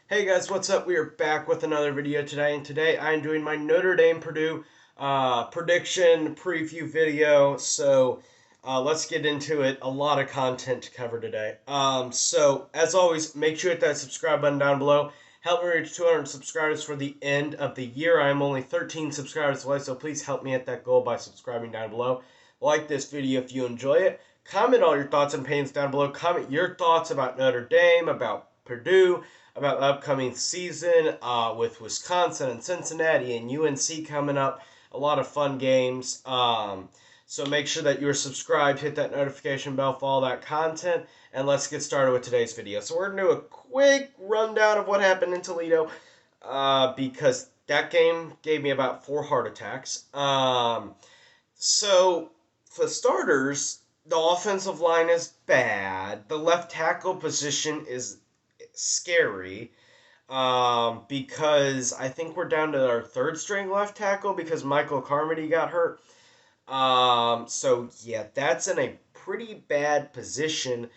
Hey guys, what's up? We are back with another video today, and today I'm doing my Notre Dame Purdue prediction preview video. So let's get into it. A lot of content to cover today. So as always, make sure you hit that subscribe button down below. Help me reach 200 subscribers for the end of the year. I am only 13 subscribers away, so please help me hit that goal by subscribing down below. Like this video if you enjoy it. Comment all your thoughts and opinions down below. Comment your thoughts about Notre Dame, about Purdue, about the upcoming season with Wisconsin and Cincinnati and UNC coming up. A lot of fun games. So make sure that you're subscribed, hit that notification bell for all that content, and let's get started with today's video. So we're going to do a quick rundown of what happened in Toledo because that game gave me about 4 heart attacks. So for starters, the offensive line is bad. The left tackle position is scary because I think we're down to our third string left tackle because Michael Carmody got hurt. So yeah, that's in a pretty bad position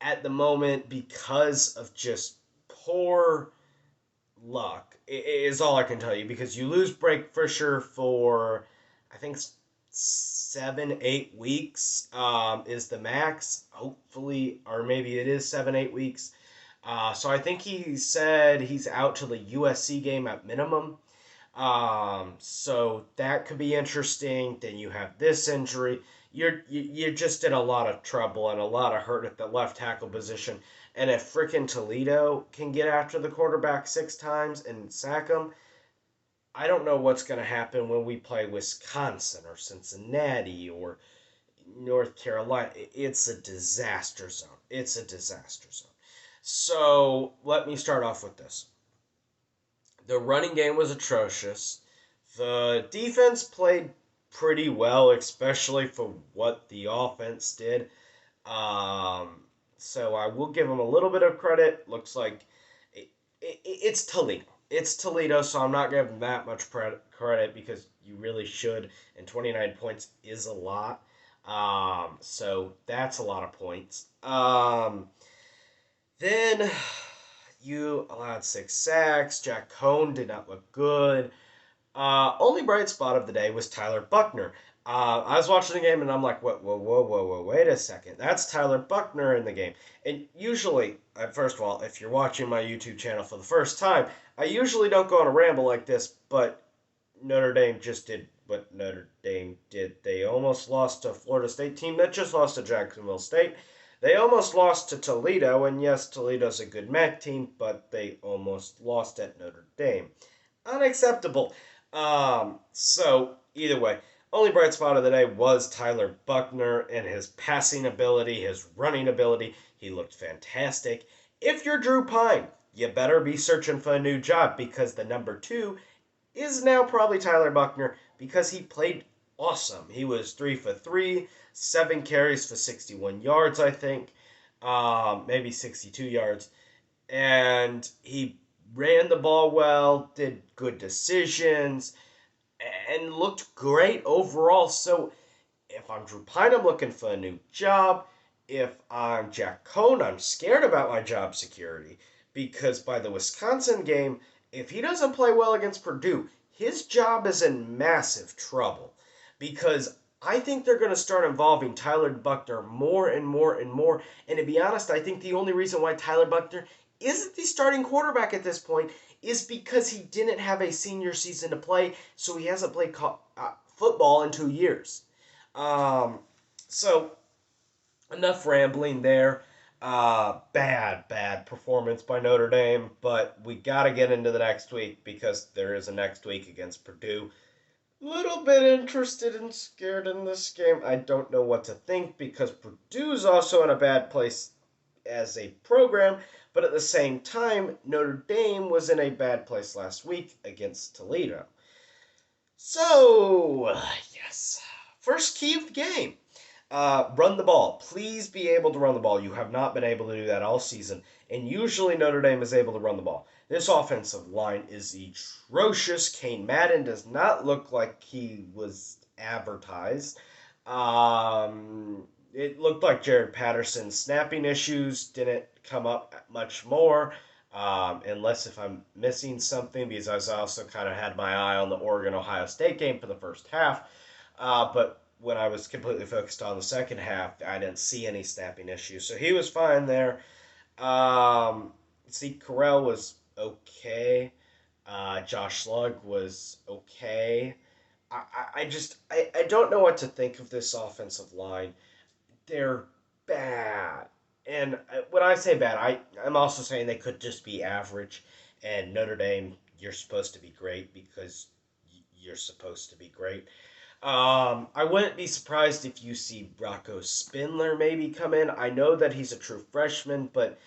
at the moment because of just poor luck. Is all I can tell you because you lose Blake Fisher for I think 7-8 weeks is the max. Hopefully, or maybe it is 7-8 weeks. So I think he said he's out to the USC game at minimum. So that could be interesting. Then you have this injury. You're just in a lot of trouble and a lot of hurt at the left tackle position. And if frickin' Toledo can get after the quarterback 6 times and sack him, I don't know what's going to happen when we play Wisconsin or Cincinnati or North Carolina. It's a disaster zone. It's a disaster zone. So let me start off with this. The running game was atrocious. The defense played pretty well, especially for what the offense did. So I will give them a little bit of credit. Looks like it's Toledo. It's Toledo, so I'm not giving them that much credit because you really should. And 29 points is a lot. So that's a lot of points. Then you allowed 6 sacks. Jack Cohn did not look good. Only bright spot of the day was Tyler Buckner. I was watching the game and I'm like, whoa, wait a second. That's Tyler Buckner in the game. And usually, first of all, if you're watching my YouTube channel for the first time, I usually don't go on a ramble like this, but Notre Dame just did what Notre Dame did. They almost lost to a Florida State team that just lost to Jacksonville State. They almost lost to Toledo, and yes, Toledo's a good MAC team, but they almost lost at Notre Dame. Unacceptable. So, either way, only bright spot of the day was Tyler Buckner and his passing ability, his running ability. He looked fantastic. If you're Drew Pine, you better be searching for a new job because the number 2 is now probably Tyler Buckner because he played awesome. He was 3 for 3, 7 carries for 61 yards, I think, maybe 62 yards. And he ran the ball well, did good decisions, and looked great overall. So if I'm Drew Pine, I'm looking for a new job. If I'm Jack Cohn, I'm scared about my job security because by the Wisconsin game, if he doesn't play well against Purdue, his job is in massive trouble because I think they're going to start involving Tyler Buckner more and more and more. And to be honest, I think the only reason why Tyler Buckner isn't the starting quarterback at this point is because he didn't have a senior season to play, so he hasn't played football in 2 years. So enough rambling there. Bad performance by Notre Dame, but we got to get into the next week because there is a next week against Purdue. Little bit interested and scared in this game. I don't know what to think because Purdue's also in a bad place as a program, but at the same time, Notre Dame was in a bad place last week against Toledo. So, yes. First key of the game. Run the ball. Please be able to run the ball. You have not been able to do that all season, and usually Notre Dame is able to run the ball. This offensive line is atrocious. Kane Madden does not look like he was advertised. It looked like Jared Patterson's snapping issues didn't come up much more. unless if I'm missing something, because I was also kind of had my eye on the Oregon Ohio State game for the first half. But when I was completely focused on the second half, I didn't see any snapping issues. So he was fine there. See, Carell was okay. Josh Slug was okay. I don't know what to think of this offensive line. They're bad. And when I say bad, I'm also saying they could just be average. And Notre Dame, you're supposed to be great because you're supposed to be great. I wouldn't be surprised if you see Rocco Spindler maybe come in. I know that he's a true freshman, but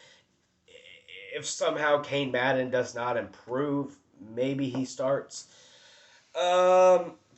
if somehow Kane Madden does not improve, maybe he starts.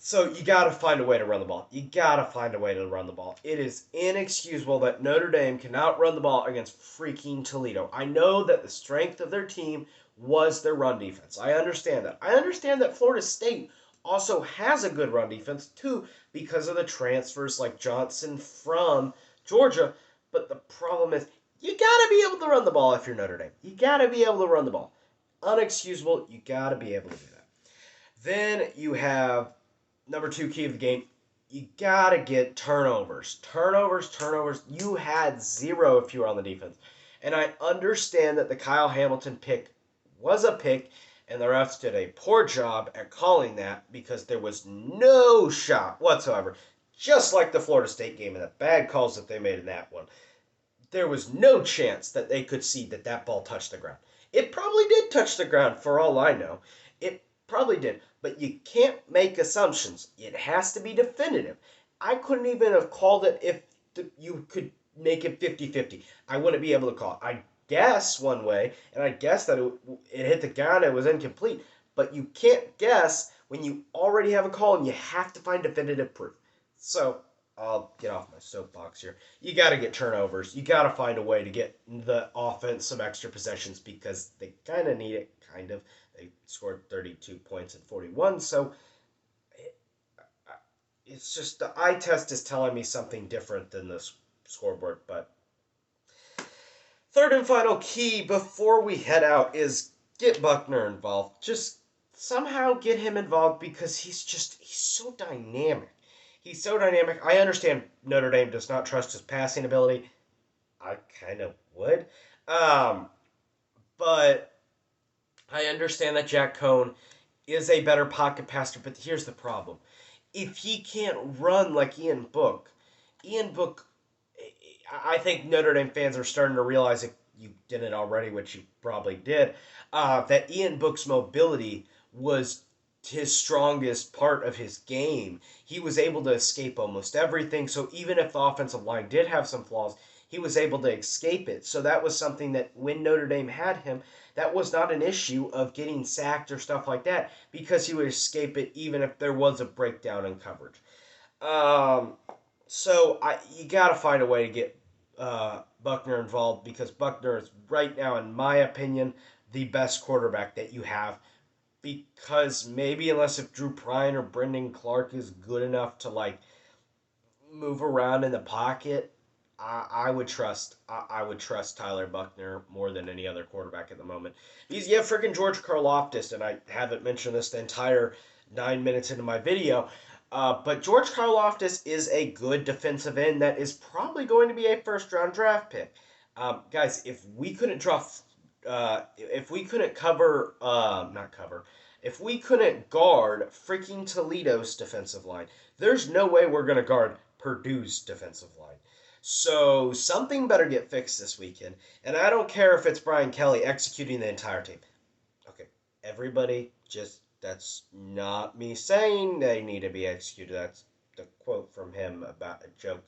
So you got to find a way to run the ball. You got to find a way to run the ball. It is inexcusable that Notre Dame cannot run the ball against freaking Toledo. I know that the strength of their team was their run defense. I understand that. I understand that Florida State also has a good run defense too because of the transfers like Johnson from Georgia. But the problem is you got to be able to run the ball if you're Notre Dame. You got to be able to run the ball. Unexcusable. You got to be able to do that. Then you have number two key of the game. You got to get turnovers. Turnovers. You had zero if you were on the defense. And I understand that the Kyle Hamilton pick was a pick, and the refs did a poor job at calling that because there was no shot whatsoever. Just like the Florida State game and the bad calls that they made in that one. There was no chance that they could see that that ball touched the ground. It probably did touch the ground for all I know. It probably did. But you can't make assumptions. It has to be definitive. I couldn't even have called it if you could make it 50-50. I wouldn't be able to call it. I guess one way, and I guess that it hit the ground and it was incomplete. But you can't guess when you already have a call and you have to find definitive proof. So I'll get off my soapbox here. You got to get turnovers. You got to find a way to get the offense some extra possessions because they kind of need it, kind of. They scored 32 points in 41, so it's just the eye test is telling me something different than this scoreboard. But third and final key before we head out is get Buckner involved. Just somehow get him involved because he's so dynamic. He's so dynamic. I understand Notre Dame does not trust his passing ability. I kind of would. But I understand that Jack Cohn is a better pocket passer, but here's the problem. If he can't run like Ian Book, I think Notre Dame fans are starting to realize, if you didn't already, which you probably did, that Ian Book's mobility was his strongest part of his game. He was able to escape almost everything, so even if the offensive line did have some flaws, he was able to escape it. So that was something that when Notre Dame had him, that was not an issue of getting sacked or stuff like that because he would escape it even if there was a breakdown in coverage. You got to find a way to get Buckner involved because Buckner is right now, in my opinion, the best quarterback that you have. Because maybe unless if Drew Prine or Brendan Clark is good enough to move around in the pocket, I would trust Tyler Buckner more than any other quarterback at the moment. Because you have freaking George Karlaftis, and I haven't mentioned this the entire 9 minutes into my video, but George Karlaftis is a good defensive end that is probably going to be a first-round draft pick. Guys, if we couldn't if we couldn't guard freaking Toledo's defensive line, there's no way we're going to guard Purdue's defensive line. So something better get fixed this weekend. And I don't care if it's Brian Kelly executing the entire team. Okay, everybody that's not me saying they need to be executed. That's the quote from him about a joke.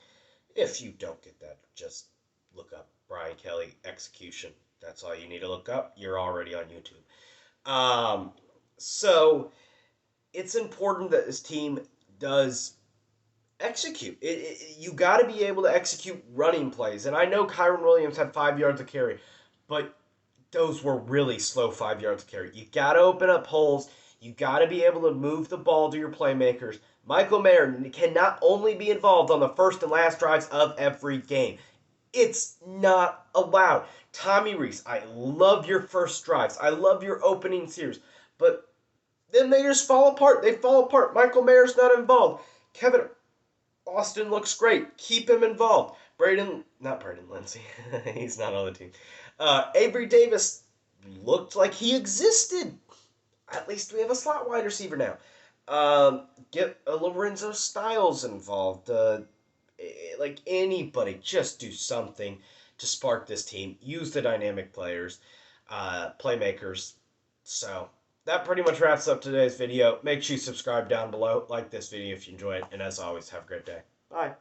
If you don't get that, just look up Brian Kelly execution. That's all you need to look up. You're already on YouTube. So it's important that this team does execute. You got to be able to execute running plays. And I know Kyron Williams had 5 yards of carry, but those were really slow 5 yards of carry. You got to open up holes. You got to be able to move the ball to your playmakers. Michael Mayer cannot only be involved on the first and last drives of every game. It's not allowed. Tommy Reese, I love your first drives. I love your opening series. But then they just fall apart. They fall apart. Michael Mayer's not involved. Kevin Austin looks great. Keep him involved. Not Braden Lindsay. He's not on the team. Avery Davis looked like he existed. At least we have a slot wide receiver now. Get a Lorenzo Styles involved. Like anybody, just do something to spark this team. Use the dynamic players, playmakers. So that pretty much wraps up today's video. Make sure you subscribe down below. Like this video if you enjoy it. And as always, have a great day. Bye.